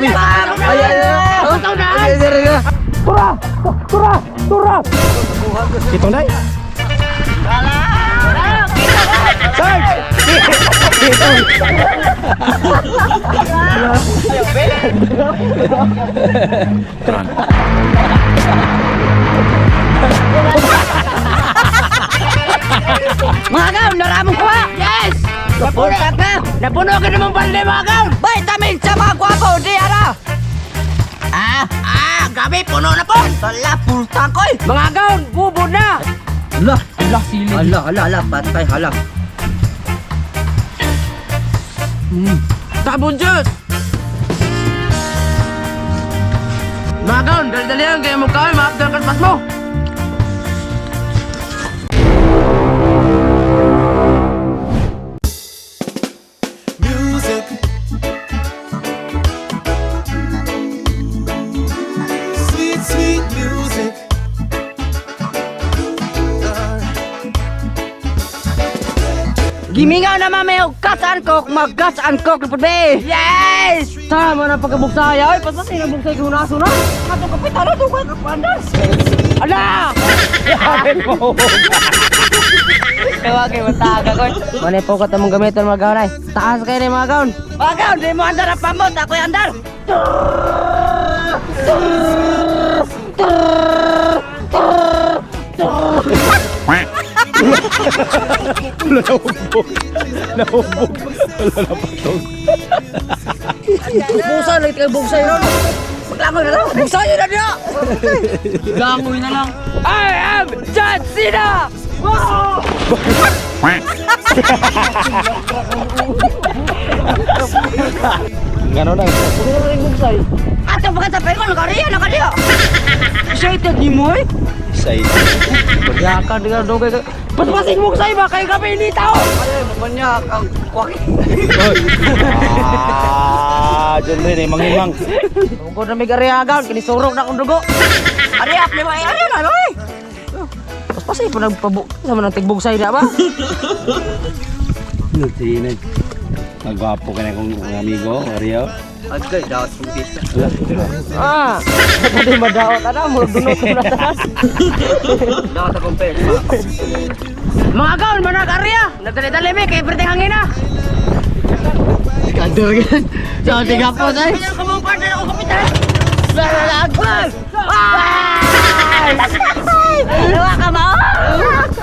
grabe. Ay. Tura. Itong day. Mga gaon, naramong ko ha! Yes! Napuno ka! Napuno ka naman balde mga gaon! Vitamin sa mga gwapo, di ara! Gabi, puno na po! Tala, pultang ko'y! Mga gaon, bubo na! Ala, patay, hala. Sabon Diyos! Mga gaon, dali-dali yan, kaya mo kawin, maapdal ka pas mo! Gimingaw naman may gas and coke, mag-gas and coke na po be! Yes! Tama na pagkabuksaya, ay pasasay na buksay ko na suna! Ato kapitan na ito, kaya kapandas! Ala! Yakin mo! Ewa kayo, mataga ko. Manay po ka tamong gamitin mga gaon ay. Taas kayo na mga gaon. Mga gaon, di mo andar ang pamot, ako'y andar! Naumbog. Wala na patong. Busa, lagi kayo buksay ron. Maglangoy na lang. Buksay na niya. Langoy na lang. I am John Cena! Wow! Gano'n na. Puro rin buksay. Ato pagkatapay ko, nakariya. Excited ni mo eh. Say. Yakan dengan dogay ka. Paspasin mo sa iba kay gabi ni tao. Ay, magmanya kang kwaki. Diyan rin eh, mangimang. Tungkol na may gariyagan, kinisurok na akong dugo. Ariap, lima, ay, ano eh. Paspasin po nagpabuk, sama ng tigbugsay na ba? Tinag. Nagwapo ka na kong amigo, Rio. Agay, daot kong pista. Pwede madaot, mo dunot ko na taas. Daot akong pesta. Mga gaon, manag-arya! Nagdali-dali may, kaya pwede hangin na! Kantor gan. Sa tiga po tayo. Kaya ka mong partner ako, kapitan. Lalagpag! Ay! Luwa ka ba?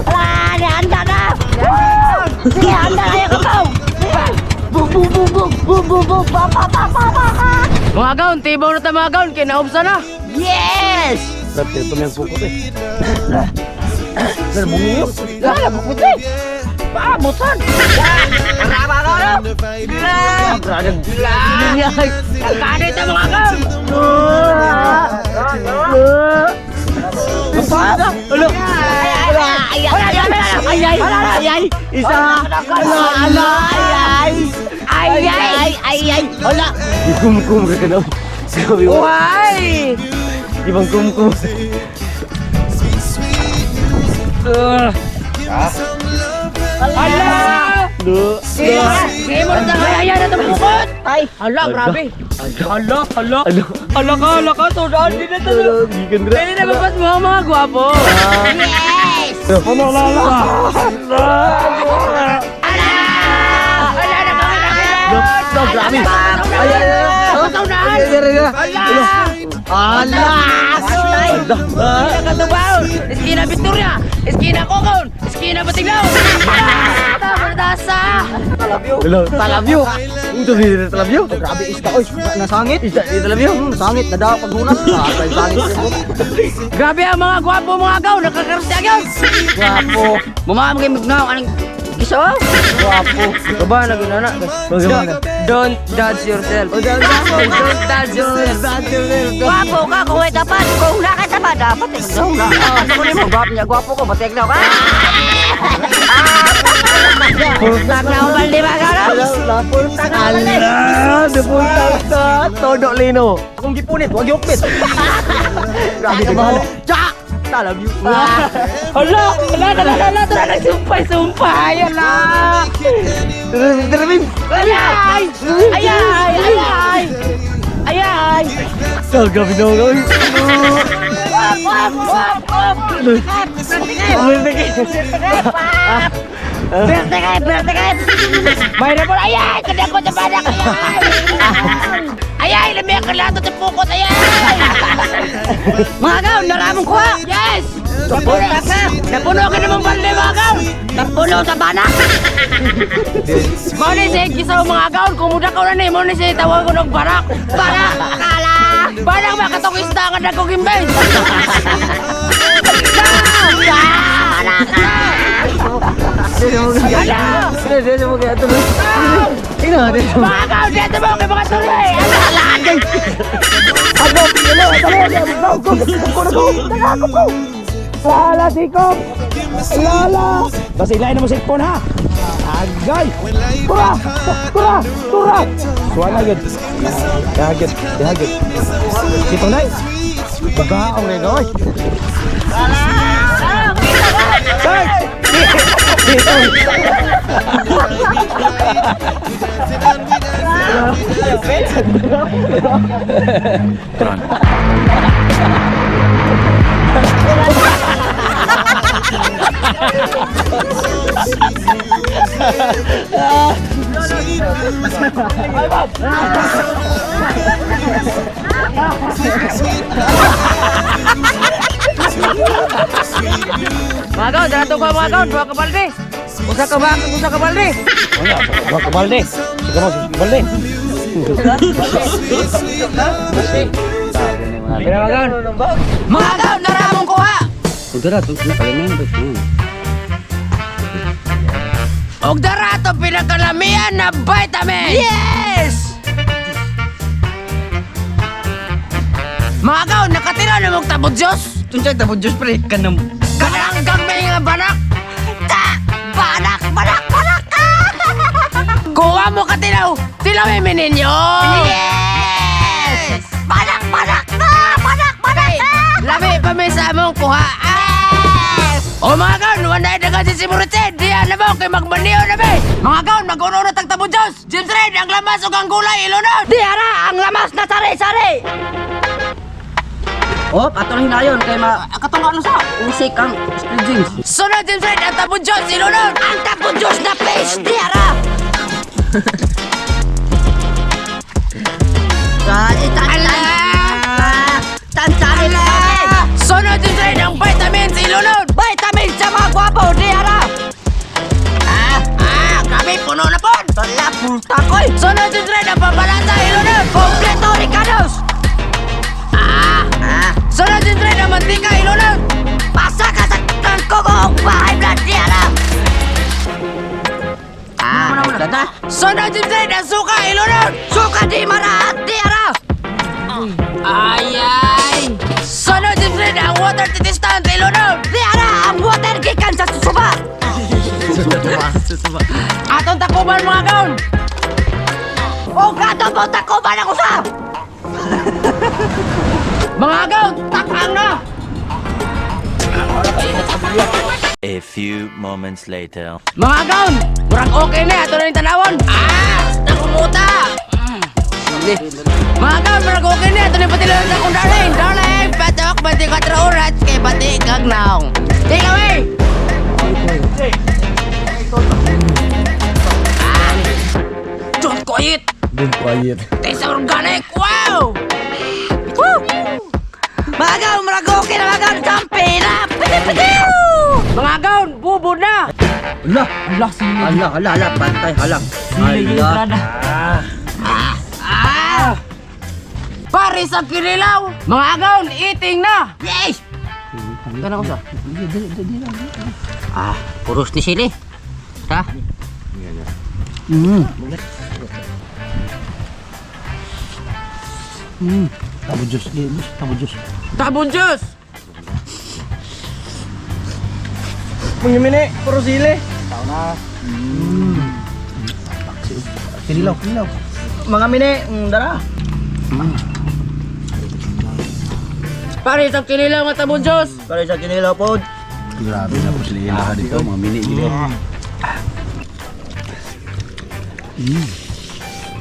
Wala, handa na! Sige, handa na yung kapaw! Bug! Mga gaon, tibaw na ta mga gaon, kinaubsa na! Yes! Dati ito niyang pukot eh. Bungiyok! Lala, bukot eh! Paabutan! Marama ka na! Nagkanit ang mga gaon! Ay! Isa! Ay! Hala! Ikum-kum ka na. Sabi mo. Uy! Ibang kum-kum. Hala! Sige mo na kaya na itong bukot! Ay! Hala, grabe! Hala ka! Tudaan din na ito! Pwede na babat mo ang mga gwapo! Yes! Ano lala? Grabe! Ala! Patay! Eskina Katubaon! Eskina Victoria! Eskina Kokon! Eskina Batiglaw! Berdasa! Talabyo! Ito din na talabyo? Grabe isda! Oy! Nasangit! Isda din talabyo? Sangit! Nadaw paghunas! Grabe ang mga gwapo mga gaw! Nakakarasti agad! Gwapo! Mumamagay magnaw! Anong gisaw? Gwapo! Baba na ginana! Don't judge yourself! Don't judge yourself! Gwapo ka kung may tapat! Kung wala ka tapat, dapat eh! Ano mo mo? Gwapo ko! Batiglaw ka! Pultak na ako baldi ba ka? Pultak na baldi! Napultak na! Todo lino! Akong gipunit, huwag giupit! Grabe ka mahal! Tsak! Love you! Hala! Nagsumpay! Hala! Darabin! Ayay! Gabi na ako. Bertekay! Mayroon po, ayay! Kadang ko sa banak, ayay! Ayay! Lamig ka lahat sa pukot, ayay! Mga gaw, naramong kuha! Yes! Napuno ka namang balde, mga gaw! Napuno sa banak! Muna siya, kisaw mga gaw, kumuda ka na muna siya, tawag ko ng barak! Barak! Kala! Barak ba, katong istangan na kong imbay! Mga gaw, dito mo kayo mga tuloy! Lala, sikop! Lala! Basilain na mo sikpon ha! Agay! Tura! Tura! Tura! Suwala yun! Dihagit! Dihagit! Sipang na! Bagaong na yun! Lala! Search! Mga gaw, dato ka mga gaw, dua ka balde! Usa ka balde! Wala ka balde! Sige mo, balde! Mga gaw! Mga gaw, naramong kuha! Og darato pinakalamian na vitamin! Yes! Mga gaw, nakatira na mong tabod Diyos! Tunsay tabod Diyos pre, kanang Kananggang may nga banak! Banak! Kuha mo ka tilaw! Tilawin ninyo! Yes! Banak na! Labi pa may sa among kuha! O mga gaon, wala na kasi si Muritin! Diyan na mo kay magbaniyo na be! Mga gaon, mag-uno na tagtabo Diyos! James Red, ang lamas o ang gulay, ilunod! Diara, ang lamas na sari-sari! Oh, atong hinayon kay katong ano sa usik ang spreadings. Sunod James Red, ang tabo Diyos, ilunod! Ang tabo Diyos na face, Diara! Tansanin na kami. Sunod James Red, ang vitamins, ilunod! Vitamins sa mga gwapo, Diara. Kami puno na po! Tala, pulta ko'y. Sunod James Red, ang pabalasa, ilunod! Kompleto, Ricardos. Sunod James Red, ang mantika, ilunod! Pasa ka sa kangkong bahay blood, Diara. Dada. Sunod James Red, ang suka, ilunod! Suka di marahat, Diara. Ayay! Sunod James Red, ang water titistant, ilunod! Diara, ang water gikan sa susuba. Atong takuban mga gaon! O gato mo, takuban ako sa. Mga gaon, takang na! A few moments later. Mga gaon, murag okay na, ato na yung tanawon! Nakumuta! Mga gaon, murag okay na, ato na yung patilawan sa akong darling! Darling, patok, 24 oras, kay bati kag naong! Take away! Don't quiet! Don't quiet. Taste organic! Wow! Woo! Mga gaon, marago okay na mga gaon. Jumping up. Mga gaon, bubod na! Hala, pantay, hala. Paris ang kinilaw! Mga gaon, eating na! Yes! Gana ko sa? Puros ni sili. Ha? Tabo Diyos, tabo Diyos. Tabon Diyos! Pungimini, puro sili. Tao na. Kinilaw. Mga mini, dara. Paris ang kinilaw nga tabon Diyos! Para sa kinilaw po. Grabe na po sila ilaha dito, mga mini gini.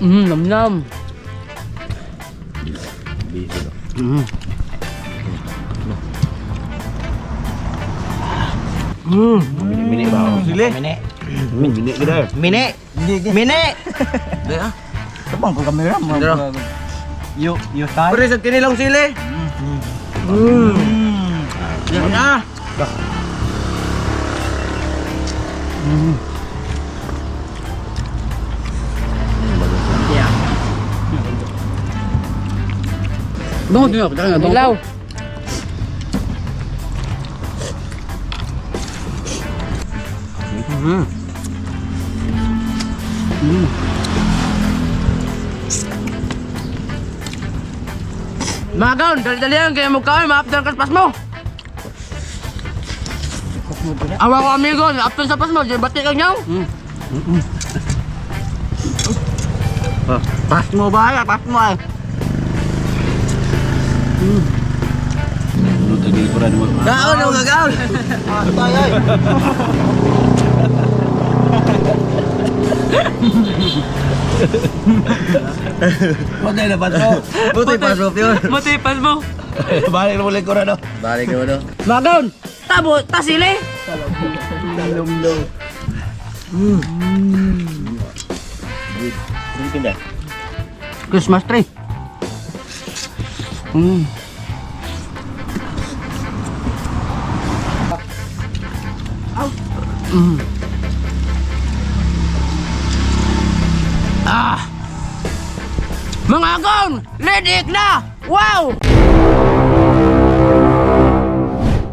Nam-nam! Mini ba? Sili. Mini gede. Mini. Mini. Daya. Tabang ko kamera mo. Yo tayo. Pre sa kinilang sili. Yan na. Bango din ako, taka nga. Ilaw. Mga gaon, dali-dalihan kayo mo kaon, ma-after ka sa pas mo. Awa ko amigo, after sa pas mo, dyan bati kang nyaw. Pas mo ba? Pas mo ay. Gaon, mga gaon. Tay ay. Patay na pas mo. Buti pas mo, Pior. Buti pas mo. Balik na ulit ko na no. Balik ka mo do. Mga gaon, tabo, tasili. Christmas tree. Mga gaon, lidik na! Wow!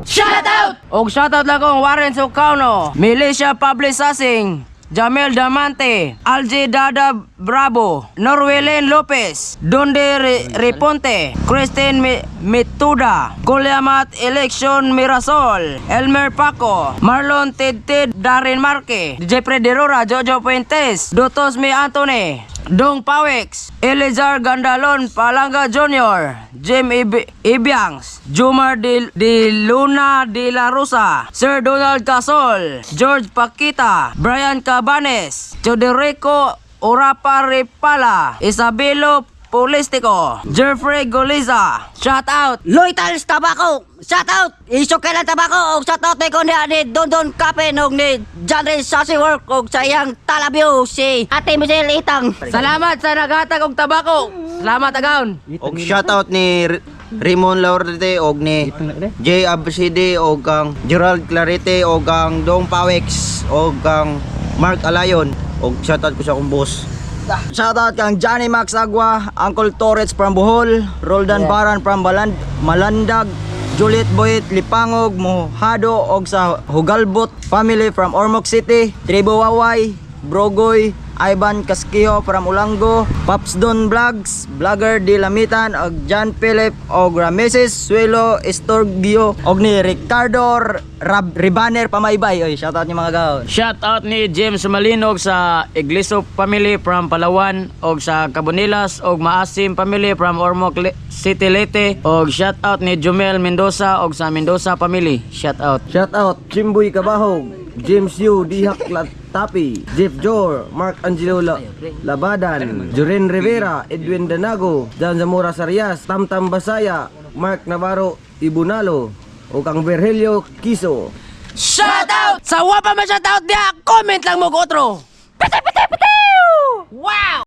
Shoutout! Og shoutout lang kong Warren Sucauno, Milicia Publicasing, Jamel Damante, Algie Dada Bravo, Norwelen Lopez, Donde Reponte, Christine Mituda, Kuliamat Election Mirasol, Elmer Paco, Marlon Ted, Darren Marque, Jeffrey Derora, Jojo Puentes, Dotos Mi Anthony, Dong Pawex, Elizar Gandalon Palanga Jr., Jim Ibiangs, Jumar de Luna de la Rosa, Sir Donald Casol, George Paquita, Brian Cabanes, Choderico Orapa Repala, Isabelo Polistico, Jeffrey Goliza, shout out, Loytals Tabako. Shout out. Iso kailan tabako. Og shout out ko ni Don Kapen og ni John Ray Sassy Work og sa iyang talabyo si Ate Michelle Itang. salamat sa naghatag og tabako. Salamat agaon. Og shoutout ni Raymond Laurete og ni Jay Abside og ang Gerald Clarete og ang Dong Pawex og ang Mark Alayon og shoutout ko sa akong boss. Shoutout kang Johnny Max Agua, Uncle Torres from Bohol, Roldan Baran from Malandag, Juliet Boyet Lipangog, Mohado og sa Hugalbot family from Ormoc City, Tribo Waway, Brogoy, Ivan Casquillo from Ulango, Paps Don Vlogs, Vlogger de Lamitan og John Philip og Rameses Suelo Estorgio og ni Ricardo Ribaner Pamaybay. Oy, shoutout niyo mga gaon. Shout out ni James Malinog sa Igliso family from Palawan og sa Cabonilas og Maasim family from Ormoc City Leyte og shout out ni Jumel Mendoza og sa Mendoza family. Shout out. Shoutout Chimboy Kabahog, James Yu Dihak Tapi, Jeff Jor, Mark Angelo Labadan, Joren Rivera, Edwin Danago, Jan Zamora Sarias, Tamtam Basaya, Mark Navarro Ibunalo, o kang Virgilio Kiso. Shoutout! Sa wapa man shoutout dia, comment lang mo ko otro. Wow!